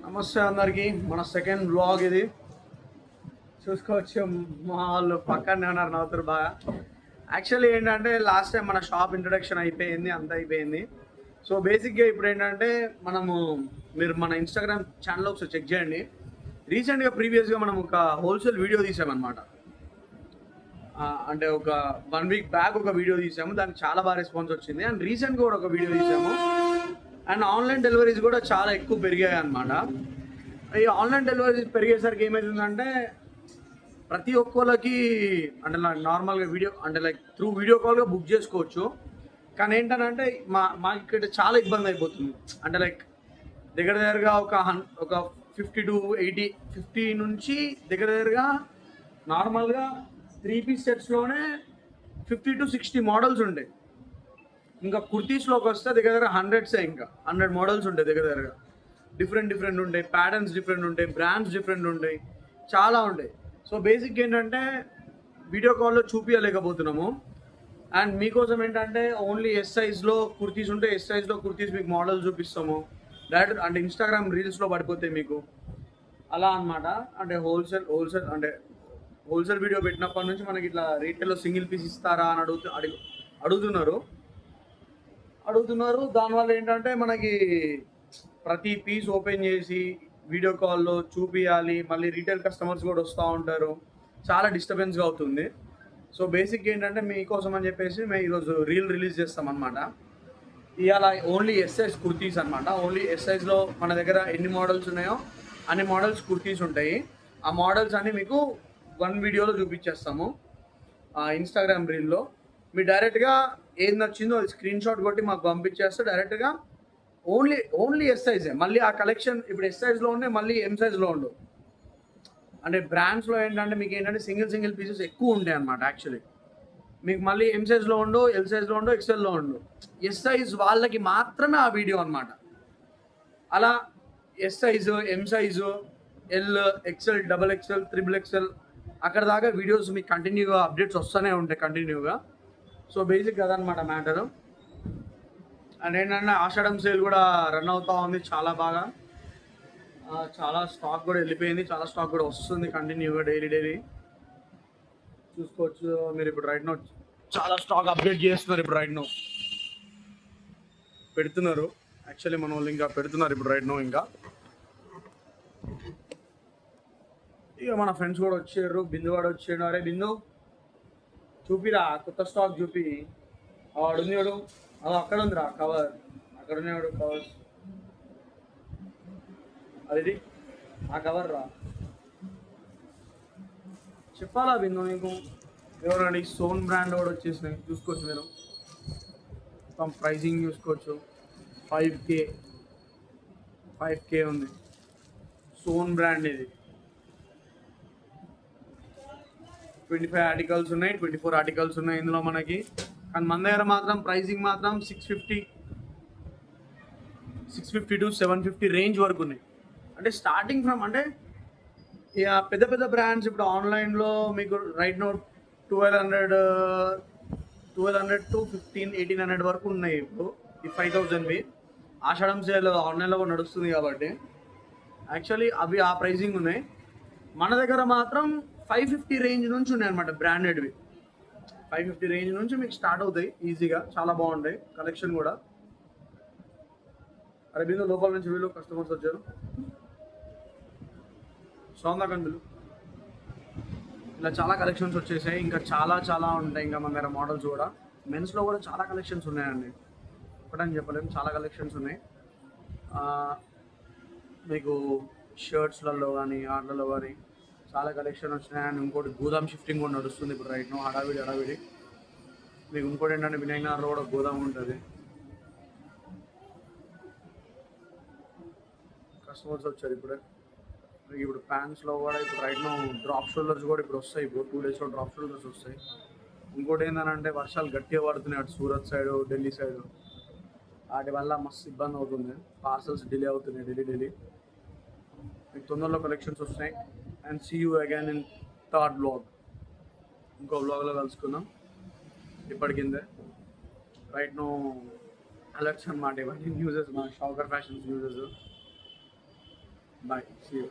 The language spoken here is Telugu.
నమస్తే అందరికి. మన సెకండ్ వ్లాగ్ ఇది చూసుకోవచ్చు. మా వాళ్ళు పక్కనే ఉన్నారు, నవ్వుతారు బాగా. యాక్చువల్లీ ఏంటంటే లాస్ట్ టైం మన షాప్ ఇంట్రొడక్షన్ అయిపోయింది, అంతా అయిపోయింది. సో బేసిక్గా ఇప్పుడు ఏంటంటే మీరు మన ఇన్స్టాగ్రామ్ ఛానల్ ఒకసారి చెక్ చేయండి. రీసెంట్గా ప్రీవియస్గా మనం ఒక హోల్సేల్ వీడియో తీసామన్నమాట. అంటే ఒక 1 వీక్ బ్యాక్ ఒక వీడియో తీసాము, దానికి చాలా బాగా రెస్పాన్స్ వచ్చింది. అండ్ రీసెంట్గా కూడా ఒక వీడియో తీసాము. అండ్ ఆన్లైన్ డెలివరీస్ కూడా చాలా ఎక్కువ పెరిగాయి అన్నమాట. ఈ ఆన్లైన్ డెలివరీస్ పెరిగేసరికి ఏమవుతుందంటే ప్రతి ఒక్కరికి అంటే నార్మల్గా వీడియో అంటే లైక్ త్రూ వీడియో కాల్గా బుక్ చేసుకోవచ్చు. కానీ ఏంటంటే మాకు ఇక్కడ చాలా ఇబ్బంది అయిపోతుంది. అంటే లైక్ దగ్గరగా ఒక 50 to 80 50 నుంచి దగ్గరగా నార్మల్గా 3 పీస్ సెట్స్లోనే 50 to 60 మోడల్స్ ఉంటాయి. ఇంకా కుర్తీస్లోకి వస్తే దగ్గర 100 ఇంకా 100 మోడల్స్ ఉంటాయి. దగ్గరగా డిఫరెంట్ ఉంటాయి, ప్యాటర్న్స్ డిఫరెంట్ ఉంటాయి, బ్రాండ్స్ డిఫరెంట్ ఉంటాయి, చాలా ఉంటాయి. సో బేసిక్ ఏంటంటే వీడియో కాల్లో చూపించలేకపోతున్నాము. అండ్ మీకోసం ఏంటంటే ఓన్లీ ఎస్ సైజ్లో కుర్తీస్ ఉంటే ఎస్ సైజ్లో కుర్తీస్ మీకు మోడల్ చూపిస్తాము. డైరెక్ట్ అంటే ఇన్స్టాగ్రామ్ రీల్స్లో పడిపోతాయి మీకు, అలా అనమాట. అంటే హోల్సేల్ వీడియో పెట్టినప్పటి నుంచి మనకి ఇట్లా రీటైల్లో సింగిల్ పీస్ ఇస్తారా అని అడుగుతున్నారు. దానివల్ల ఏంటంటే మనకి ప్రతి పీస్ ఓపెన్ చేసి వీడియో కాల్లో చూపించాలి, మళ్ళీ రీటైల్ కస్టమర్స్ కూడా వస్తూ ఉంటారు, చాలా డిస్టర్బెన్స్గా అవుతుంది. సో బేసిక్ ఏంటంటే మీకోసం అని చెప్పేసి మేము ఈరోజు రీల్ రిలీజ్ చేస్తాం అనమాట. ఇవాళ ఓన్లీ ఎస్ సైజ్ కుర్తీస్ అనమాట. ఓన్లీ ఎస్ సైజ్లో మన దగ్గర ఎన్ని మోడల్స్ ఉన్నాయో అన్ని మోడల్స్ కుర్తీస్ ఉంటాయి. ఆ మోడల్స్ అన్ని మీకు 1 వీడియోలో చూపించేస్తాము ఇన్స్టాగ్రామ్ రీల్లో. మీరు డైరెక్ట్గా ఏది నచ్చిందో అది స్క్రీన్ షాట్ కొట్టి మాకు పంపించేస్తే డైరెక్ట్గా ఓన్లీ ఎస్ సైజే. మళ్ళీ ఆ కలెక్షన్ ఇప్పుడు ఎస్ సైజ్లో ఉన్నాయి, మళ్ళీ ఎం సైజ్లో ఉండవు. అంటే బ్రాండ్స్లో ఏంటంటే మీకు ఏంటంటే సింగిల్ పీసెస్ ఎక్కువ ఉంటాయి అనమాట. యాక్చువల్లీ మీకు మళ్ళీ ఎం సైజ్లో ఉండవు, ఎల్ సైజ్లో ఉండవు, ఎక్స్ఎల్లో ఉండవు. ఎస్ సైజ్ వాళ్ళకి మాత్రమే ఆ వీడియో అనమాట. అలా yes size, M size, L, XL, double XL, triple XL అక్కడ దాకా వీడియోస్ మీకు కంటిన్యూగా అప్డేట్స్ వస్తూనే ఉంటాయి కంటిన్యూగా. సో బేసిక్ అదనమాట మ్యాటరు. అండ్ ఏంటంటే ఆషాఢం సేల్ కూడా రన్ అవుతూ ఉంది చాలా బాగా. చాలా స్టాక్ కూడా వెళ్ళిపోయింది, చాలా స్టాక్ కూడా వస్తుంది కంటిన్యూగా డైలీ చూసుకోవచ్చు మీరు. ఇప్పుడు రైట్ నో చాలా స్టాక్ అప్డేట్ చేస్తున్నారు. ఇప్పుడు రైట్ నో పెడుతున్నారు. యాక్చువల్లీ మన వాళ్ళు ఇంకా పెడుతున్నారు ఇప్పుడు రైట్ నో. ఇంకా ఇక మన ఫ్రెండ్స్ కూడా వచ్చారు. బిందు కూడా వచ్చాడు. అరే బిందు చూపిరా కొత్త స్టాక్ చూపి. వాడు ఉంది, వాడు అక్కడ ఉందిరా కవర్, అక్కడ ఉన్నాడు కవర్స్. అది ఆ కవర్ రా, చెప్పాలా బిందు నీకు. ఎవరండి సోన్ బ్రాండ్ కూడా వచ్చేసినాయి, చూసుకోవచ్చు మీరు. మొత్తం ప్రైజింగ్ చూసుకోవచ్చు. 5K ఉంది. సోన్ బ్రాండ్ ఇది. 25 ఆర్టికల్స్ ఉన్నాయి, 24 ఆర్టికల్స్ ఉన్నాయి ఇందులో మనకి. కానీ మన దగ్గర మాత్రం ప్రైజింగ్ మాత్రం 650 to 750 రేంజ్ వరకు ఉన్నాయి. అంటే స్టార్టింగ్ ఫ్రమ్ అంటే ఇక పెద్ద బ్రాండ్స్ ఇప్పుడు ఆన్లైన్లో మీకు రైట్ నో 1200 to 1800 వరకు ఉన్నాయి. ఇప్పుడు ఈ 5000వి ఆషాఢం సేల్ ఆన్లైన్లో కూడా నడుస్తుంది కాబట్టి యాక్చువల్లీ అవి ఆ ప్రైజింగ్ ఉన్నాయి. మన దగ్గర మాత్రం 550 రేంజ్ నుంచి ఉన్నాయి అనమాట. బ్రాండెడ్వి 550 రేంజ్ నుంచి మీకు స్టార్ట్ అవుతాయి ఈజీగా. చాలా బాగుంటాయి కలెక్షన్ కూడా. అరే బిందు లోపల నుంచి వీళ్ళు కస్టమర్స్ వచ్చారు. సౌందా కందులు ఇలా చాలా కలెక్షన్స్ వచ్చేసాయి. ఇంకా చాలా ఉంటాయి ఇంకా మన దగ్గర మోడల్స్ కూడా. మెన్స్లో కూడా చాలా కలెక్షన్స్ ఉన్నాయండి, ఒకటని చెప్పలేము, చాలా కలెక్షన్స్ ఉన్నాయి. మీకు షర్ట్స్లలో కానీ ఆటలలో కానీ చాలా కలెక్షన్ వచ్చినాయి. అండ్ ఇంకోటి గోదాం షిఫ్టింగ్ కూడా నడుస్తుంది ఇప్పుడు రైట్ నో. హడావిడి మీకు ఇంకోటి ఏంటంటే వినాయకనగర్లో కూడా గోదాం ఉంటుంది. కస్టమర్స్ వచ్చారు ఇప్పుడే. ఇప్పుడు ప్యాంట్స్లో కూడా ఇప్పుడు రైట్ నో డ్రాప్ షోల్డర్స్ కూడా ఇప్పుడు వస్తాయి. ఇప్పుడు 2 డేస్లో డ్రాప్ షోల్డర్స్ వస్తాయి. ఇంకోటి ఏంటంటే వర్షాలు గట్టిగా పడుతున్నాయి అటు సూరత్ సైడ్, ఢిల్లీ సైడ్. వాటి వల్ల మస్తు ఇబ్బంది అవుతుంది, పార్సల్స్ డిలే అవుతున్నాయి డైలీ. మీకు తొందరలో కలెక్షన్స్ వస్తున్నాయి. And see you again in third blog. ఇంకో బ్లాగ్లో కలుసుకుందాం. ఇప్పటికిందే రైట్ నో అలర్ట్స్ అనమాట ఇవన్నీ న్యూసెస్, మా షాకర్ fashions newses. Bye. See you.